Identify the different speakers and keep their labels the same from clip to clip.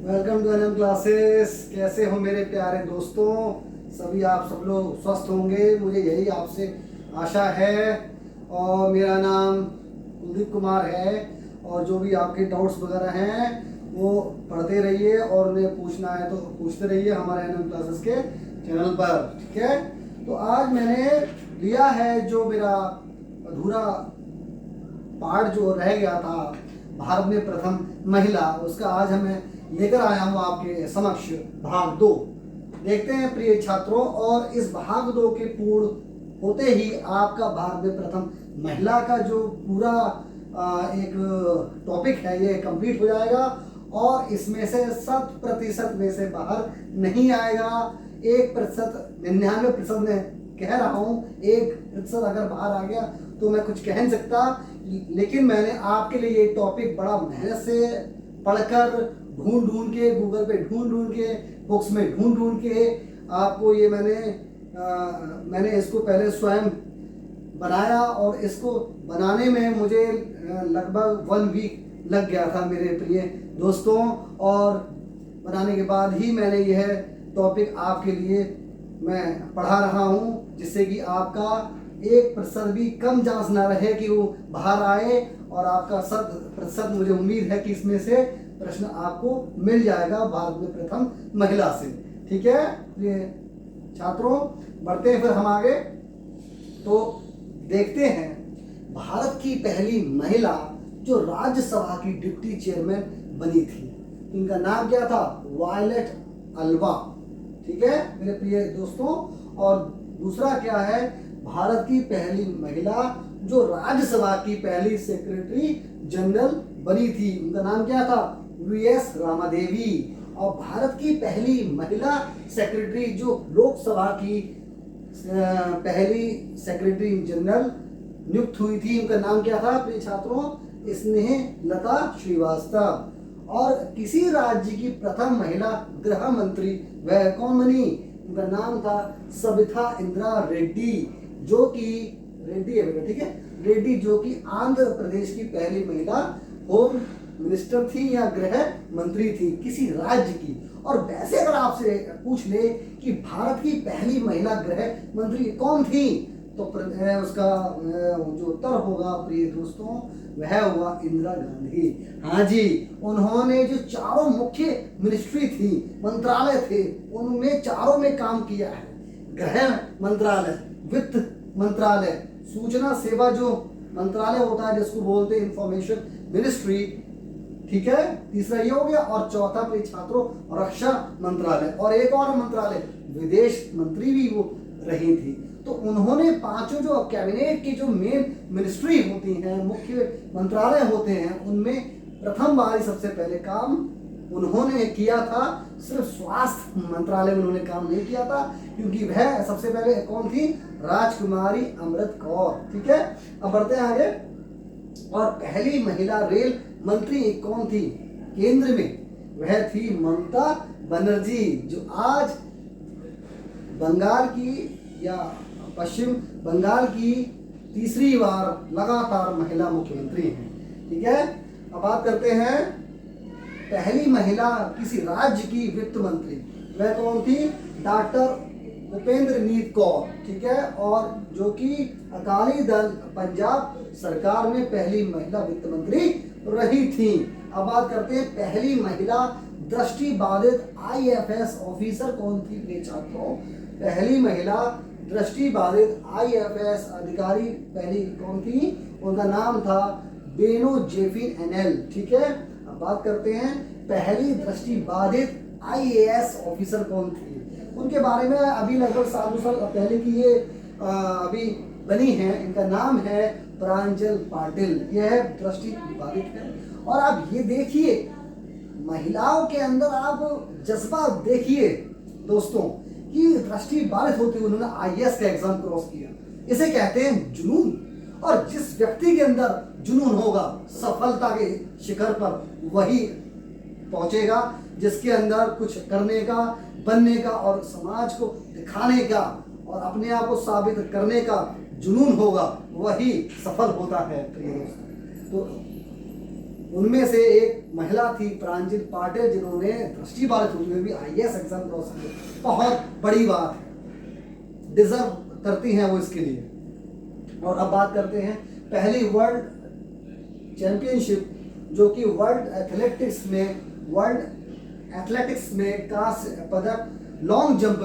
Speaker 1: Welcome to NM classes. कैसे हो मेरे प्यारे दोस्तों? सभी आप सब लोग स्वस्थ होंगे, मुझे यही आपसे आशा है। और मेरा नाम कुलदीप कुमार है। और जो भी आपके डाउट्स वगैरह हैं वो पढ़ते रहिए और उन्हें पूछना है तो पूछते रहिए हमारे एनएम क्लासेस के चैनल पर, ठीक है। तो आज मैंने लिया है जो मेरा अधूरा पार्ट जो रह गया था, भारत में प्रथम महिला, उसका आज हमें लेकर आया हूं आपके समक्ष भाग 2। देखते हैं प्रिय छात्रों, और इस भाग 2 के पूर्ण होते ही आपका भारत में प्रथम महिला का जो पूरा एक टॉपिक है ये कंप्लीट हो जाएगा। और इसमें से 100% में से बाहर नहीं आएगा। 1%, 99% में कह रहा हूँ, 1% अगर बाहर आ गया तो मैं कुछ कह नहीं सकता। लेकिन मैंने आपके लिए ये टॉपिक बड़ा मेहनत से पढ़कर, ढूंढ के, गूगल पे ढूंढ के, बुक्स में ढूंढ के आपको ये मैंने इसको पहले स्वयं बनाया। और इसको बनाने में मुझे लगभग 1 वीक लग गया था मेरे प्रिय दोस्तों। और बनाने के बाद ही मैंने यह टॉपिक आपके लिए मैं पढ़ा रहा हूँ, जिससे कि आपका 1% भी कम चांस ना रहे कि वो बाहर आए। और आपका 100% मुझे उम्मीद है कि इसमें से प्रश्न आपको मिल जाएगा भारत में प्रथम महिला से, ठीक है। ये छात्रों, बढ़ते हैं फिर हम आगे। तो देखते हैं भारत की पहली महिला जो राज्यसभा की डिप्टी चेयरमैन बनी थी, इनका नाम क्या था? वायलेट अल्वा, ठीक है मेरे प्रिय दोस्तों। और दूसरा क्या है? भारत की पहली महिला जो राज्यसभा की पहली सेक्रेटरी जनरल बनी थी, उनका नाम क्या था? वीएस रामादेवी। और भारत की पहली महिला सेक्रेटरी जो लोकसभा की पहली सेक्रेटरी जनरल नियुक्त हुई थी, उनका नाम क्या था प्रिय छात्रों? स्नेहलता श्रीवास्तव। और किसी राज्य की प्रथम महिला गृह मंत्री वह कौन बनी? उनका नाम था सबिता इंदिरा रेड्डी, जो कि रेड्डी है बेटा, ठीक है, रेड्डी, जो कि आंध्र प्रदेश की पहली महिला होम मिनिस्टर थी या गृह मंत्री थी किसी राज्य की। और वैसे अगर आपसे पूछ ले कि भारत की पहली महिला गृह मंत्री कौन थी, तो उसका जो उत्तर होगा प्रिय दोस्तों, वह हुआ इंदिरा गांधी। हाँ जी, उन्होंने जो चारों मुख्य मिनिस्ट्री थी, मंत्रालय थे, उनमें चारों में काम किया है। गृह मंत्रालय, वित्त मंत्रालय, सूचना सेवा जो मंत्रालय होता है जिसको बोलते हैं इंफॉर्मेशन मिनिस्ट्री, ठीक है, तीसरा ये हो गया। और चौथा प्रिय छात्रों रक्षा मंत्रालय। और एक और मंत्रालय विदेश मंत्री भी वो रही थी। तो उन्होंने पांचों जो कैबिनेट की जो मेन मिनिस्ट्री होती हैं, मुख्य मंत्रालय होते हैं, उनमें प्रथम बार सबसे पहले काम उन्होंने किया था। सिर्फ स्वास्थ्य मंत्रालय में उन्होंने काम नहीं किया था, क्योंकि वह सबसे पहले कौन थी? राजकुमारी अमृत कौर, ठीक है। अब बढ़ते हैं आगे। और पहली महिला रेल मंत्री कौन थी केंद्र में? वह थी ममता बनर्जी, जो आज बंगाल की या पश्चिम बंगाल की तीसरी बार लगातार महिला मुख्यमंत्री हैं, ठीक है। अब बात करते हैं पहली महिला किसी राज्य की वित्त मंत्री, वह कौन थी? डॉक्टर उपेंद्रनीत कौर, ठीक है। और जो कि अकाली दल पंजाब सरकार में पहली महिला वित्त मंत्री रही थी। अब बात करते हैं पहली महिला दृष्टिबाधित आईएफएस ऑफिसर कौन थी प्रिय छात्रों? पहली महिला दृष्टिबाधित आईएफएस अधिकारी पहली कौन थी? उनका नाम था बेनो जेफिन एनएल, ठीक है। अब बात करते हैं पहली दृष्टिबाधित आईएएस ऑफिसर कौन थी? उनके बारे में अभी लगभग 7 साल पहले की ये अभी बनी है। इनका नाम है प्रांजल पाटिल। यह दृष्टिबाधित है। और आप ये देखिए, महिलाओं के अंदर आप जज्बा देखिए दोस्तों, कि दृष्टिबाधित होते हुए उन्होंने आईएएस का एग्जाम क्रॉस किया। इसे कहते हैं जुनून। और जिस व्यक्ति के अंदर जुनून होगा, सफलता के शिखर पर वही पहुंचेगा, जिसके अंदर कुछ करने का, बनने का और समाज को दिखाने का और अपने आप को साबित करने का जुनून होगा, वही सफल होता है प्रिय दोस्तों। तो उनमें से एक महिला थी प्रांजल पाटिल, जिन्होंने दृष्टिबाधित हुए हुए भी आईएएस एग्जाम क्रॉस किया। बहुत बड़ी बात है, डिजर्व करती हैं वो इसके लिए। और अब बात करते हैं पहली वर्ल्ड चैंपियनशिप, जो कि वर्ल्ड एथलेटिक्स में कांस्य पदक लॉन्ग जंप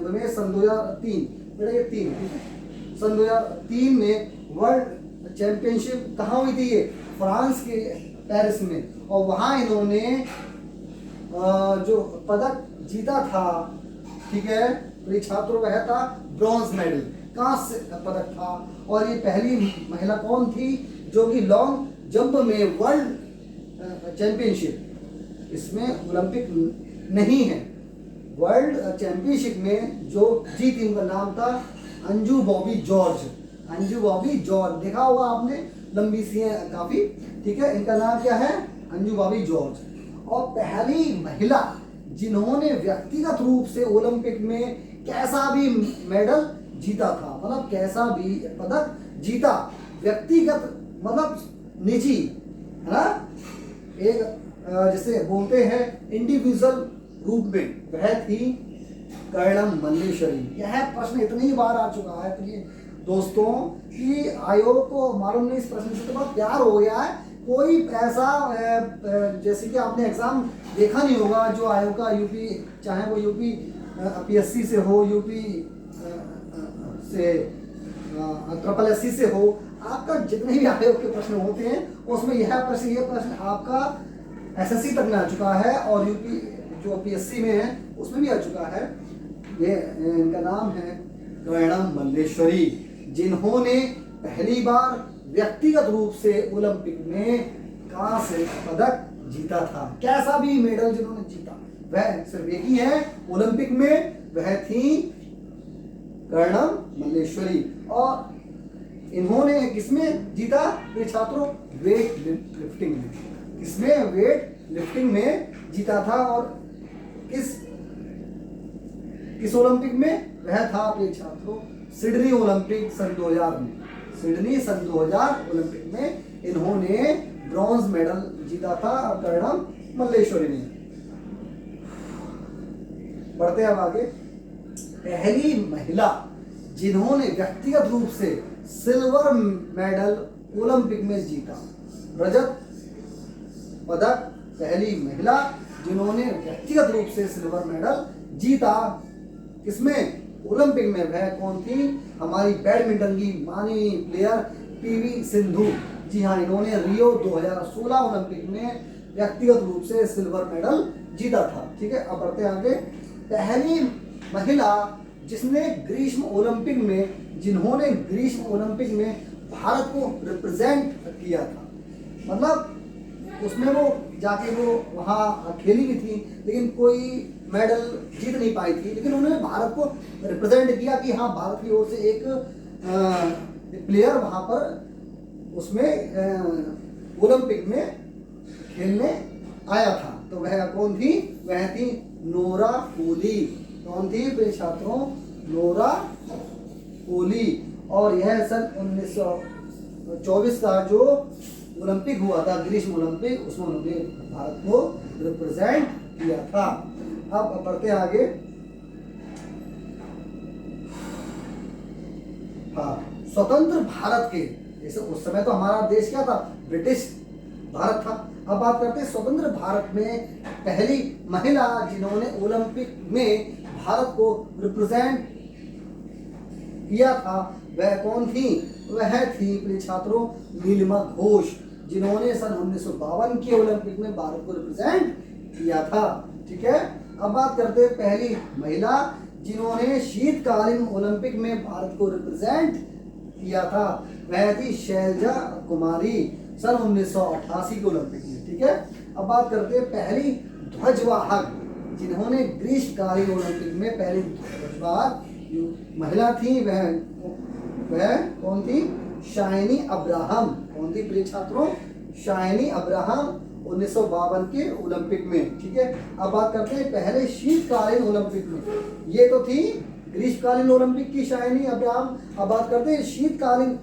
Speaker 1: में सन 2003, बेटा ये 3 ठीक है, सन 2003 में वर्ल्ड चैंपियनशिप कहाँ हुई थी? ये फ्रांस के पेरिस में। और वहाँ इन्होंने जो पदक जीता था, ठीक है प्रिय छात्रों, वह था ब्रॉन्ज मेडल, कांस्य पदक था। और ये पहली महिला कौन थी जो कि लॉन्ग जंप में वर्ल्ड चैंपियनशिप, इसमें ओलंपिक नहीं है, वर्ल्ड चैंपियनशिप में जो जीती, उनका नाम था अंजू बॉबी जॉर्ज। देखा होगा आपने, लंबी सी है काफी, ठीक है। इनका नाम क्या है? अंजू बॉबी जॉर्ज। और पहली महिला जिन्होंने व्यक्तिगत रूप से ओलंपिक में कैसा भी मेडल जीता था, मतलब कैसा भी पदक जीता, व्यक्तिगत मतलब निजी, है ना, एक जिसे बोलते हैं इंडिविजुअल रूप में, वह थी कर्णम मल्लेश्वरी। यह प्रश्न इतनी बार आ चुका है प्रिय दोस्तों कि आयोग को मालूम नहीं, इस प्रश्न से तो बहुत प्यार हो गया है। कोई ऐसा जैसे कि आपने एग्जाम देखा नहीं होगा जो आयोग का यूपी, चाहे वो यूपी पीएससी से हो, यूपी से ट्रिपल एससी से हो, आपका जितने भी आयोग के प्रश्न होते हैं उसमें ये प्रश्न आपका एसएससी तक में आ चुका है, और यूपी जो पीएससी में है उसमें भी आ चुका है। ये इनका नाम है कर्णम मल्लेश्वरी, जिन्होंने पहली बार व्यक्तिगत रूप से ओलंपिक में कांस्य पदक जीता था। कैसा भी मेडल जिन्होंने जीता वह सिर्फ एक ही है ओलंपिक में, वह थी कर्णम मल्लेश्वरी। और इन्होंने किसमें जीता प्रिय छात्रों? वेट लिफ्टिंग में। किसमें? वेट लिफ्टिंग में जीता था। और किस ओलंपिक में? वह था प्रिय छात्रों सिडनी ओलंपिक सन 2000 में। सिडनी सन 2000 ओलंपिक में इन्होंने ब्रॉन्ज मेडल जीता था कर्णम मल्लेश्वरी ने। बढ़ते अब आगे। पहली महिला जिन्होंने व्यक्तिगत रूप से सिल्वर मेडल ओलंपिक में जीता, रजत पदक, पहली महिला जिन्होंने व्यक्तिगत रूप से सिल्वर मेडल जीता किसमें? ओलंपिक में। वह कौन थी? हमारी बैडमिंटन की माननीय प्लेयर पीवी सिंधु। जी हाँ, इन्होंने रियो 2016 ओलंपिक में व्यक्तिगत रूप से सिल्वर मेडल जीता था। ठीक है, अब बढ़ते आगे। पहली महिला जिन्होंने ग्रीष्म ओलंपिक में भारत को रिप्रेजेंट किया था, मतलब उसमें वो जाके वो वहाँ खेली भी थी लेकिन कोई मेडल जीत नहीं पाई थी, लेकिन उन्होंने भारत को रिप्रेजेंट किया कि हाँ भारत की ओर से एक प्लेयर वहाँ पर उसमें ओलंपिक में खेलने आया था। तो वह कौन थी? वह थी नोरा फूली। कौन थी प्रिय छात्रों? नोरा फूली। और यह सन 1924 का जो ओलंपिक हुआ था, ग्रीष्म ओलंपिक, उसमें उन्होंने भारत को रिप्रेजेंट किया था। अब बढ़ते आगे। हाँ, स्वतंत्र भारत के, जैसे उस समय तो हमारा देश क्या था? ब्रिटिश भारत था। अब बात करते हैं स्वतंत्र भारत में पहली महिला जिन्होंने ओलंपिक में भारत को रिप्रेजेंट किया था, वह कौन थी? वह थी प्रिय छात्रों नीलिमा घोष, जिन्होंने सन 1952 के ओलंपिक में भारत को रिप्रेजेंट किया था। ठीक है, अब बात करते हैं पहली महिला जिन्होंने शीतकालीन ओलंपिक में भारत को रिप्रेजेंट किया था, वह थी शैलजा कुमारी सन 1988 के ओलंपिक में। ठीक है, अब बात करते हैं पहली ध्वजवाहक जिन्होंने ग्रीष्मकालीन ओलंपिक में पहली ध्वजवाहक महिला थी, वह कौन थी? Shiny Abraham. कौन थी प्रिय छात्रों? शाइनी अब्राहम 1952 के ओलंपिक में। ठीक है, अब बात करते हैं पहले शीतकालीन ओलंपिक में। ये तो थी ग्रीष्मकालीन ओलंपिक की शाइनी अब्राहम। अब बात करते हैं शीतकालीन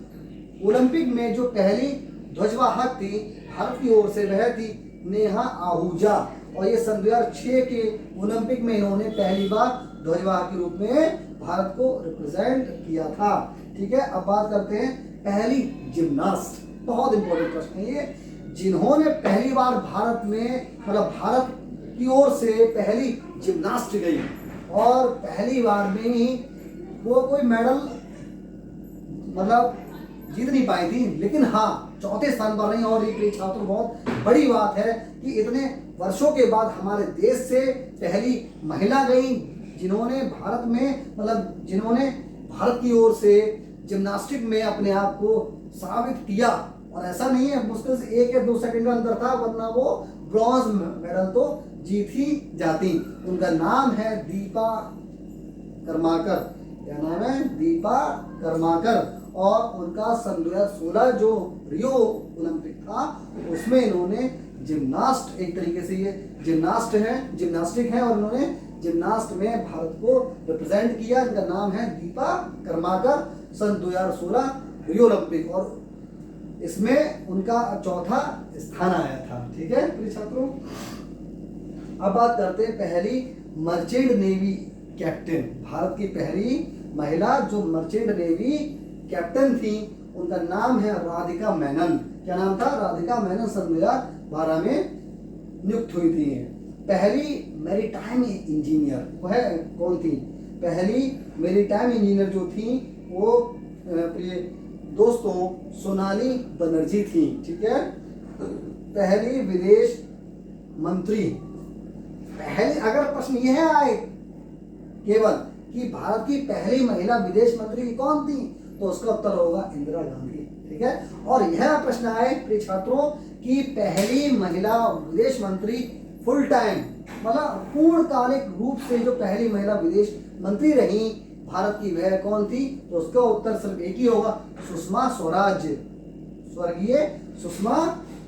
Speaker 1: ओलंपिक में जो पहली ध्वजवाहक थी भारत की ओर से वह थी नेहा आहूजा, और ये सन 2006 के ओलंपिक में इन्होंने पहली बार ध्वजवाहक के रूप में भारत को रिप्रेजेंट किया था। ठीक है, अब बात करते हैं पहली जिम्नास्ट। बहुत इंपॉर्टेंट प्रश्न है ये, जिन्होंने पहली बार भारत में मतलब भारत की ओर से पहली जिम्नास्ट गई और पहली बार में ही वो कोई मेडल मतलब जीत नहीं पाई थी, लेकिन हाँ चौथे स्थान पर रही। और ये प्रिय छात्रों बहुत बड़ी बात है कि इतने वर्षों के बाद हमारे देश से पहली महिला गई जिन्होंने भारत में मतलब जिन्होंने भारत की ओर से जिम्नास्टिक में अपने आप को साबित किया। और ऐसा नहीं है, मुश्किल से 1 या 2 सेकंड का अंतर था, वरना वो ब्रॉन्ज मेडल तो जीत ही जाती। उनका नाम है दीपा कर्माकर। क्या नाम है? दीपा कर्माकर। और उनका सन 2016 जो रियो ओलंपिक था उसमें इन्होंने जिम्नास्ट, एक तरीके से ये जिम्नास्टिक है और इन्होंने जिम्नास्ट में भारत को रिप्रेजेंट किया। इनका नाम है दीपा कर्माकर। सन 2016 रियो ओलंपिक, और इसमें उनका चौथा स्थान आया था। ठीक है प्रिय छात्रों, अब बात करते हैं पहली मर्चेंट नेवी कैप्टन। भारत की पहली महिला जो मर्चेंट नेवी कैप्टन थी उनका नाम है राधिका मेनन। क्या नाम था? राधिका मेनन। सन 2012 में नियुक्त हुई थी। पहली मैरीटाइम इंजीनियर वह कौन थी? पहली मैरीटाइम इंजीनियर जो थी वो प्रिय दोस्तों सोनाली बनर्जी थी। ठीक है, पहली विदेश मंत्री। पहले अगर प्रश्न यह आए केवल कि भारत की पहली महिला विदेश मंत्री कौन थी, तो उसका उत्तर होगा इंदिरा गांधी। ठीक है, और यह प्रश्न आए प्रिय छात्रों कि पहली महिला विदेश मंत्री फुल टाइम मतलब पूर्णकालिक रूप से जो पहली महिला विदेश मंत्री रही भारत की वह कौन थी, तो उसका उत्तर सिर्फ एक ही होगा, सुषमा स्वराज, स्वर्गीय सुषमा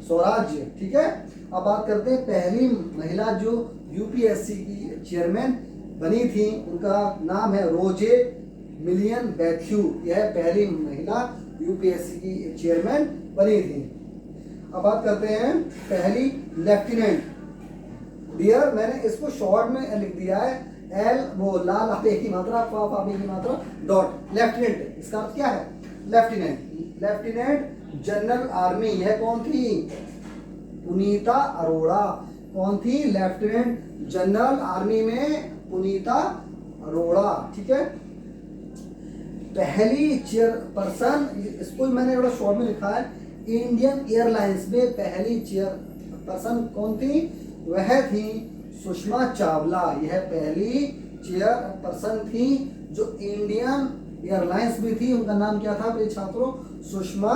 Speaker 1: स्वराज। ठीक है, अब बात करते हैं पहली महिला जो यूपीएससी की चेयरमैन बनी थी, उनका नाम है रोजे मिलियन बैथ्यू। यह पहली महिला यूपीएससी की चेयरमैन बनी थी। अब बात करते हैं पहली लेफ्टिनेंट। डियर, मैंने इसको शॉर्ट में लिख दिया है, एल वो लाल आते की मात्रा, पापी की मात्रा, डॉट। लेफ्टिनेंट इसका अर्थ क्या है? Lieutenant general army. यह कौन थी? पुनीता अरोड़ा। कौन थी? लेफ्टिनेंट जनरल आर्मी में पुनीता अरोड़ा। ठीक है, पहली चेयरपर्सन, इसको मैंने थोड़ा शॉर्ट में लिखा है, इंडियन एयरलाइंस में पहली चेयरपर्सन कौन थी? वह थी सुषमा चावला। यह पहली चेयरपर्सन थी जो इंडियन एयरलाइंस भी थी। उनका नाम क्या था प्रिय छात्रों? सुषमा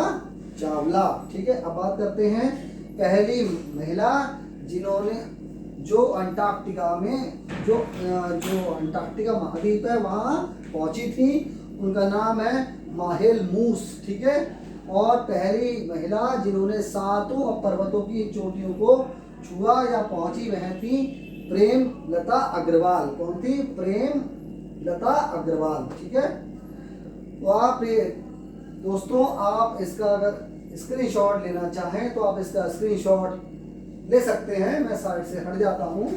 Speaker 1: चावला। ठीक है, अब बात करते हैं पहली महिला जिन्होंने जो अंटार्कटिका में जो अंटार्कटिका महाद्वीप है वहाँ पहुंची थी, उनका नाम है माहेल मूस। ठीक है, और पहली महिला जिन्होंने 7 पर्वतों की चोटियों को छुआ या पहुंची वह थी प्रेम लता अग्रवाल। कौन थी? प्रेम लता अग्रवाल। ठीक है, तो आप दोस्तों आप इसका अगर स्क्रीनशॉट लेना चाहें तो आप इसका स्क्रीनशॉट ले सकते हैं। मैं साइड से हट जाता हूं।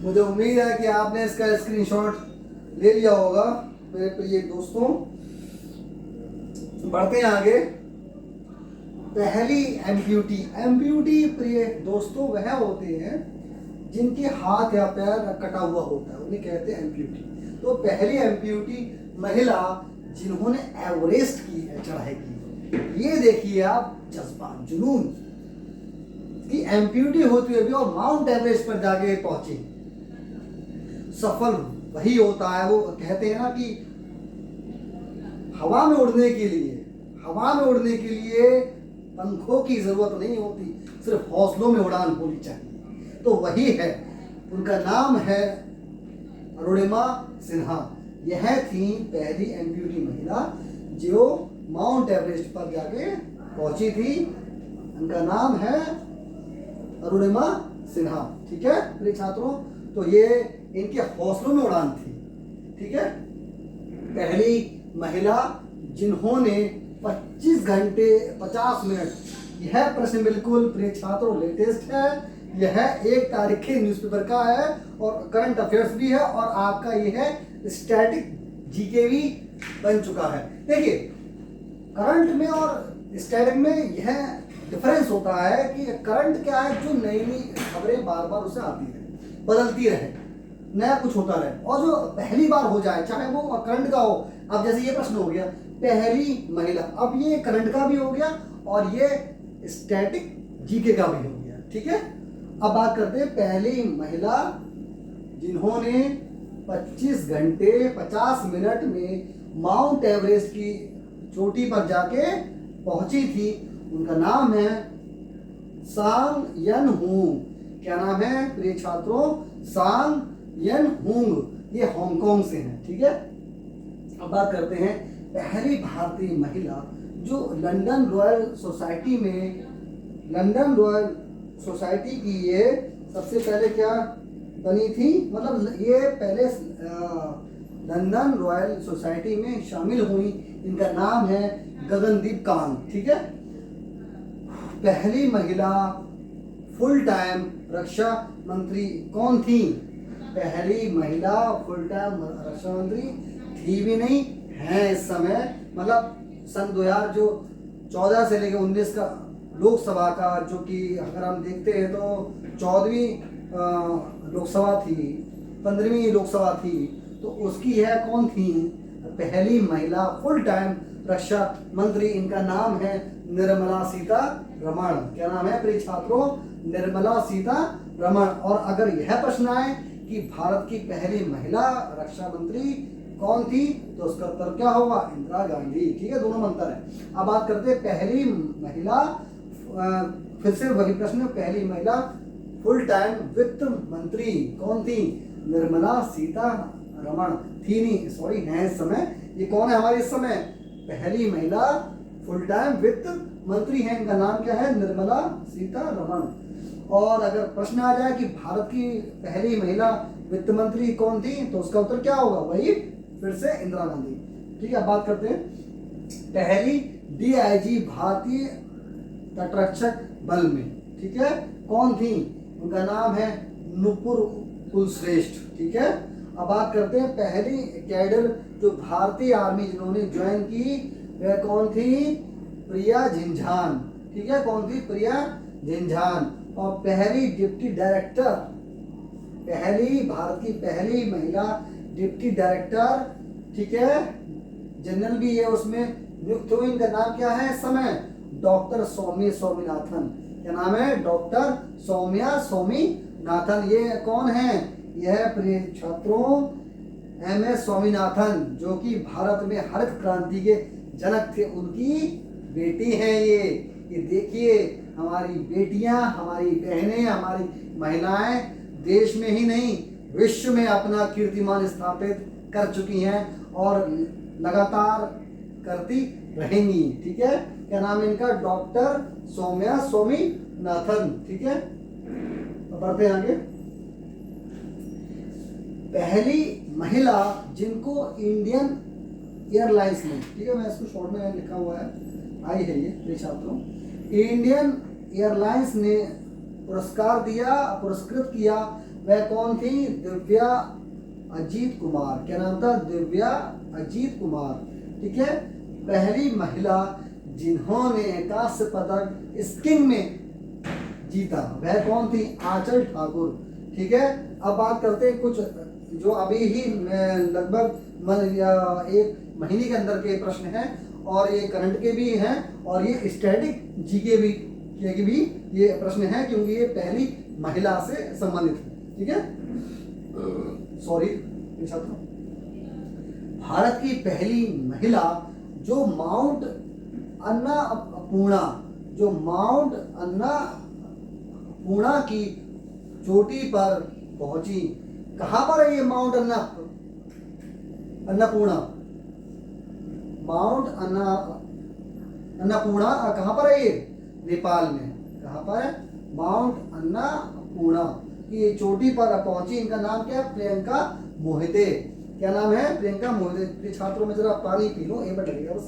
Speaker 1: मुझे उम्मीद है कि आपने इसका स्क्रीनशॉट ले लिया होगा मेरे प्रिय दोस्तों। बढ़ते हैं आगे। पहली एम्प्यूटी प्रिय दोस्तों वह होते हैं जिनके हाथ या पैर कटा हुआ होता है, उन्हें कहते हैं एम्प्यूटी। तो पहली एम्प्यूटी महिला जिन्होंने एवरेस्ट की है चढ़ाई की, ये देखिए आप जज्बा जुनून कि एम्प्यूटी होती हुई भी और माउंट एवरेस्ट पर जाके पहुंची, सफल वही होता है। वो कहते हैं ना कि हवा में उड़ने के लिए पंखों की जरूरत नहीं होती, सिर्फ हौसलों में उड़ान होनी चाहिए। तो वही है, उनका नाम है अरुणिमा सिन्हा। यह थी पहली एम्प्यूटी महिला जो माउंट एवरेस्ट पर जाके पहुंची थी। उनका नाम है अरुणिमा सिन्हा। ठीक है मेरे छात्रों, तो ये इनके हौसलों में उड़ान थी। ठीक है, पहली महिला जिन्होंने 25 घंटे 50 मिनट, यह प्रश्न बिल्कुल प्रिय छात्रों लेटेस्ट है। यह 1 तारीख के न्यूज़पेपर का है और करंट अफेयर्स भी है और आपका ये है स्टैटिक जीके भी बन चुका है। देखिए करंट में और स्टैटिक में यह डिफरेंस होता है कि करंट क्या है, जो नई नई खबरें बार बार उसे आती रहे, बदलती रहे, नया कुछ होता रहे। और जो पहली बार हो जाए, चाहे वो करंट का हो, अब जैसे ये प्रश्न हो गया पहली महिला, अब ये करंट का भी हो गया और ये स्टैटिक जीके का भी हो गया। ठीक है, अब बात करते हैं पहली महिला जिन्होंने 25 घंटे 50 मिनट में माउंट एवरेस्ट की चोटी पर जाके पहुंची थी। उनका नाम है सांग यन हुंग। क्या नाम है प्रिय छात्रों? सांग यन हुंग। ये हांगकांग से हैं। ठीक है, अब बात करते हैं पहली भारतीय महिला जो लंदन रॉयल सोसाइटी की ये सबसे पहले क्या बनी थी, मतलब ये पहले लंदन रॉयल सोसाइटी में शामिल हुई। इनका नाम है गगनदीप कांग। ठीक है, पहली महिला फुल टाइम रक्षा मंत्री कौन थी? पहली महिला फुल टाइम रक्षा मंत्री थी भी नहीं, है इस समय। मतलब सन 2014 से लेकर 19 का लोकसभा का, जो कि अगर हम देखते हैं तो 14वीं लोकसभा थी, 15वीं लोकसभा थी, तो उसकी यह कौन थी? पहली महिला फुल टाइम रक्षा मंत्री। इनका नाम है निर्मला सीतारमण। क्या नाम है प्रिय छात्रों? निर्मला सीतारमण। और अगर यह प्रश्न आए कि भारत की पहली महिला रक्षा मंत्री कौन थी, तो उसका उत्तर क्या होगा? इंदिरा गांधी। ठीक है, दोनों में अंतर है। अब बात करते हैं पहली महिला, फिर से वही प्रश्न, पहली महिला फुल टाइम वित्त मंत्री कौन थी? निर्मला सीतारमण। थी नहीं, सॉरी, है इस समय। ये कौन है हमारे इस समय? पहली महिला फुल टाइम वित्त मंत्री है। इनका नाम क्या है? निर्मला सीतारमण। और अगर प्रश्न आ जाए कि भारत की पहली महिला वित्त मंत्री कौन थी, तो उसका उत्तर क्या होगा? वही फिर से इंदिरा गांधी। ठीक है, बात करते हैं पहली डीआईजी भारतीय तटरक्षक बल में। ठीक है, कौन थी? उनका नाम है नुपुर कुलश्रेष्ठ। ठीक है, अब बात करते हैं पहली कैडर जो भारतीय आर्मी जिन्होंने ज्वाइन की, वह कौन थी? प्रिया झिंझान। ठीक है, कौन थी? प्रिया झिंझान। और पहली डिप्टी डायरेक्टर, पहली भारत की पहली महिला डिप्टी डायरेक्टर, ठीक है, जनरल भी है उसमें नियुक्त हुई। इनका नाम क्या है इस समय? डॉक्टर सौम्या स्वामीनाथन। क्या नाम है? डॉक्टर सौम्या स्वामीनाथन। ये कौन है? यह प्रिय छात्रों MS स्वामीनाथन, जो कि भारत में हरित क्रांति के जनक थे, उनकी बेटी हैं ये देखिए, हमारी बेटियां, हमारी बहनें, हमारी महिलाएं देश में ही नहीं विश्व में अपना कीर्तिमान स्थापित कर चुकी हैं और लगातार करती रहेंगी। ठीक है, क्या नाम है इनका? डॉक्टर सौम्या स्वामीनाथन। ठीक है, बढ़ते हैं आगे। पहली महिला जिनको इंडियन एयरलाइंस ने, ठीक है, मैं इसको शॉर्ट में लिखा हुआ है, आई है ये प्रिय छात्रों, इंडियन एयरलाइंस ने पुरस्कृत किया, वह कौन थी? दिव्या अजीत कुमार। क्या नाम था? दिव्या अजीत कुमार। ठीक है, पहली महिला जिन्होंने कांस्य पदक स्कीइंग में जीता, वह कौन थी? आंचल ठाकुर। ठीक है, अब बात करते हैं कुछ जो अभी ही लगभग 1 महीने के अंदर के प्रश्न हैं, और ये करंट के भी हैं और ये स्टैटिक जीके भी ये प्रश्न है, क्योंकि ये पहली महिला से संबंधित है। ठीक है, सॉरी, छात्रों, भारत की पहली महिला जो माउंट अन्नपूर्णा, जो माउंट अन्नपूर्णा की चोटी पर पहुंची। कहां पर है ये माउंट अन्नपूर्णा? माउंट अन्नपूर्णा कहां पर है ये? नेपाल में। कहां पर है? माउंट अन्नपूर्णा की चोटी पर पहुंची। इनका नाम क्या है? प्रियंका मोहिते। क्या नाम है? प्रियंका मोहिते। छात्रों में जरा पानी पी लो, 1 मिनट लगेगा बस।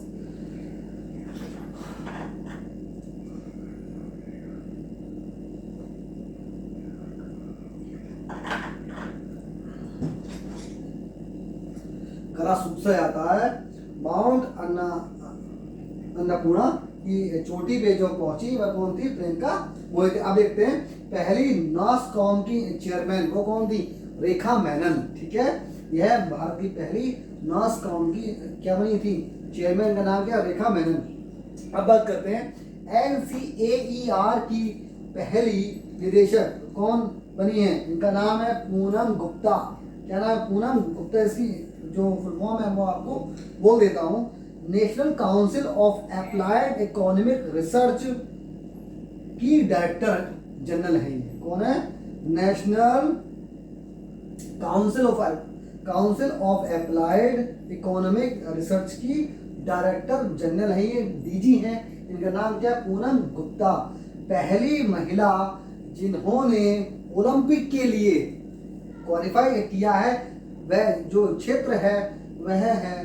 Speaker 1: गला सूख सा आता है। माउंट अन्नपूर्णा की चोटी पे जो पहुंची वह कौन थी? प्रियंका मोहिते। अब देखते हैं पहली नासकॉम की चेयरमैन वो कौन थी? रेखा मेनन। ठीक है, यह भारत की पहली नासकॉम की क्या बनी थी? चेयरमैन का नाम क्या? रेखा मेनन। अब बात करते हैं NCAER की पहली निदेशक कौन बनी है? इनका नाम है पूनम गुप्ता। क्या नाम है? पूनम गुप्ता। इसकी जो फुल फॉर्म है वो आपको बोल देता हूं। National council of applied economic research की डायरेक्टर जनरल है ये। कौन है? National council of applied economic research की डायरेक्टर जनरल है ये, डीजी हैं। इनका नाम क्या? पूनम गुप्ता। पहली महिला जिन्होंने ओलंपिक के लिए क्वालिफाई किया है, वह जो क्षेत्र है वह है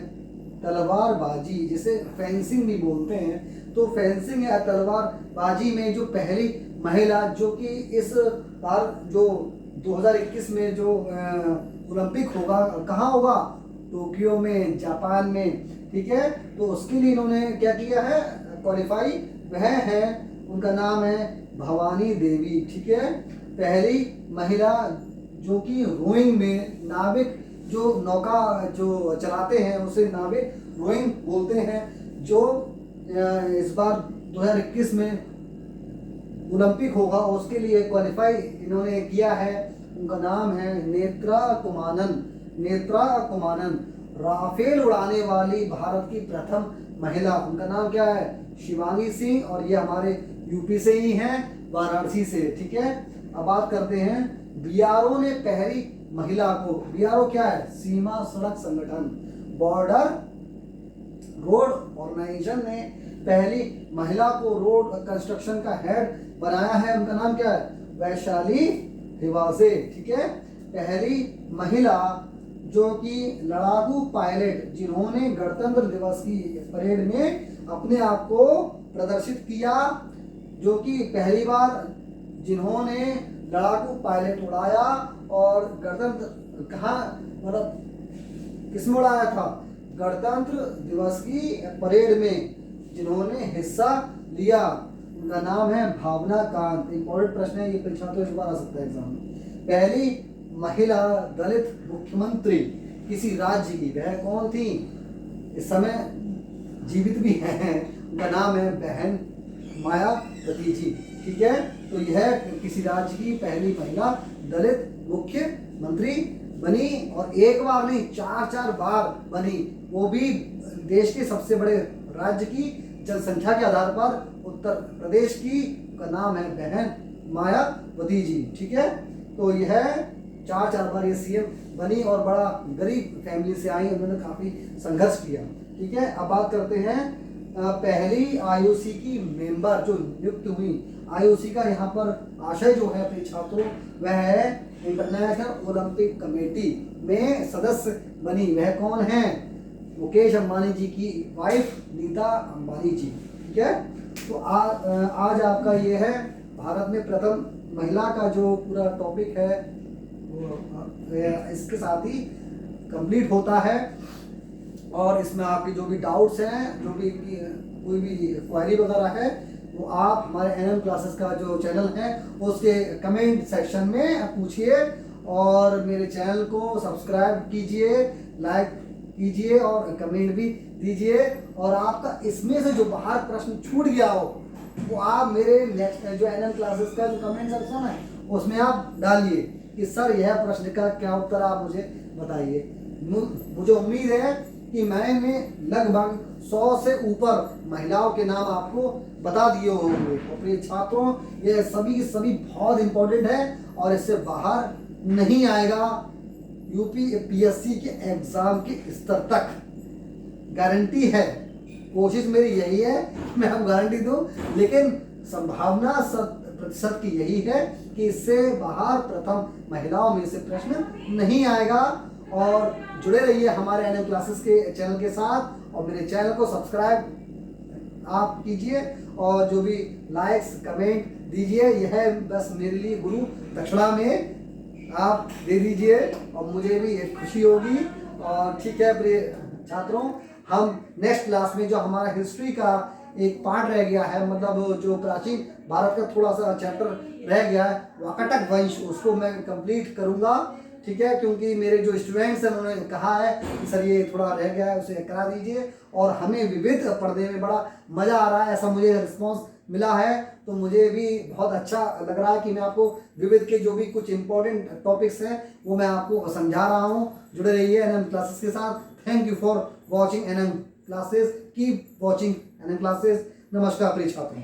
Speaker 1: तलवारबाजी, जिसे फेंसिंग भी बोलते हैं। तो फेंसिंग या तलवारबाजी में जो पहली महिला, जो कि इस बार जो 2021 में जो ओलंपिक होगा, कहाँ होगा? टोक्यो में, जापान में। ठीक है, तो उसके लिए इन्होंने क्या किया है? क्वालिफाई। वह है, उनका नाम है भवानी देवी। ठीक है, पहली महिला जो कि रोइंग में, नाविक जो नौका जो चलाते हैं उसे नाविक रोइंग बोलते हैं, जो इस बार 2021 में ओलंपिक होगा उसके लिए क्वालिफाई इन्होंने किया है। उनका नाम है नेत्रा कुमानन। राफेल उड़ाने वाली भारत की प्रथम महिला, उनका नाम क्या है? शिवांगी सिंह। और ये हमारे यूपी से ही हैं, वाराणसी से। ठीक है, अब बात करते हैं बीआरओ ने पहली महिला को, बीआरओ क्या है? सीमा सड़क संगठन, बॉर्डर रोड ऑर्गेनाइजेशन ने पहली महिला को रोड कंस्ट्रक्शन का हेड बनाया है। उनका नाम क्या है? वैशाली रिवासे। ठीक है, पहली महिला जो कि लड़ाकू पायलट, जिन्होंने गणतंत्र दिवस की परेड में अपने आप को प्रदर्शित किया, जो कि पहली बार जिन्होंने लड़ाकू पायलट उड़ाया। और गणतंत्र कहाँ, मतलब किसमें उड़ाया था? गणतंत्र दिवस की परेड में जिन्होंने हिस्सा लिया, उनका नाम है भावना कांत। इंपॉर्टेंट प्रश्न है ये, परीक्षा तो इस बार आ सकता है एग्जाम में। पहली महिला दलित मुख्यमंत्री किसी राज्य की, वह कौन थी? इस समय जीवित भी हैं, उनका नाम है बहन मायावती जी। ठीक है, तो यह किसी राज्य की पहली महिला दलित मुख्यमंत्री बनी, और एक बार नहीं 4 बार बनी, वो भी देश के सबसे बड़े राज्य की जनसंख्या के आधार पर उत्तर प्रदेश की, का नाम है बहन मायावती जी। ठीक है, तो यह 4 बार ये सीएम बनी और बड़ा गरीब फैमिली से आई, उन्होंने काफी संघर्ष किया। ठीक है, अब बात करते हैं पहली आईओसी की मेंबर जो नियुक्त हुई। आईओसी का यहाँ पर आशय जो है प्रिय छात्रों, वह है इंटरनेशनल ओलंपिक कमेटी में सदस्य बनी। वह कौन है? मुकेश अंबानी जी की वाइफ नीता अंबानी जी। ठीक है, तो आज आपका ये है भारत में प्रथम महिला का जो पूरा टॉपिक है वो इसके साथ ही कंप्लीट होता है। और इसमें आपके जो भी डाउट्स हैं, जो भी कोई भी क्वेरी वगैरह है, वो आप हमारे NM क्लासेस का जो चैनल है उसके कमेंट सेक्शन में पूछिए, और मेरे चैनल को सब्सक्राइब कीजिए, लाइक कीजिए और कमेंट भी दीजिए। और आपका इसमें से जो बाहर प्रश्न छूट गया हो वो आप मेरे नेक्स्ट जो NM क्लासेस का जो कमेंट सेक्शन है उसमें आप डालिए कि सर यह प्रश्न का क्या उत्तर आप मुझे बताइए। मुझे उम्मीद है कि मैंने लगभग 100 से ऊपर महिलाओं के नाम आपको बता दिए होंगे। और प्रिय छात्रों, ये सभी बहुत इंपॉर्टेंट है और इससे बाहर नहीं आएगा यूपीपीएससी के एग्जाम के स्तर तक, गारंटी है। कोशिश मेरी यही है, मैं आपको गारंटी दूं, लेकिन संभावना 100% की यही है कि इससे बाहर प्रथम महिलाओं में से प्रश्न नहीं आएगा। और जुड़े रहिए हमारे एनएम क्लासेस के चैनल के साथ और मेरे चैनल को सब्सक्राइब आप कीजिए और जो भी लाइक्स कमेंट दीजिए, यह बस मेरे लिए गुरु दक्षिणा में आप दे दीजिए और मुझे भी एक खुशी होगी। और ठीक है प्रिय छात्रों, हम नेक्स्ट क्लास में जो हमारा हिस्ट्री का एक पार्ट रह गया है, मतलब जो प्राचीन भारत का थोड़ा सा चैप्टर रह गया है, वाकाटक वंश, उसको मैं कंप्लीट करूंगा। ठीक है, क्योंकि मेरे जो स्टूडेंट्स हैं उन्होंने कहा है कि सर ये थोड़ा रह गया है, उसे करा दीजिए। और हमें विविध पढ़ने में बड़ा मज़ा आ रहा है, ऐसा मुझे रिस्पॉन्स मिला है। तो मुझे भी बहुत अच्छा लग रहा है कि मैं आपको विविध के जो भी कुछ इंपॉर्टेंट टॉपिक्स हैं वो मैं आपको समझा रहा हूँ। जुड़े रहिए एनएम क्लासेस के साथ। Thank you for watching NM classes, keep watching NM classes. नमस्कार प्रिय छात्रों।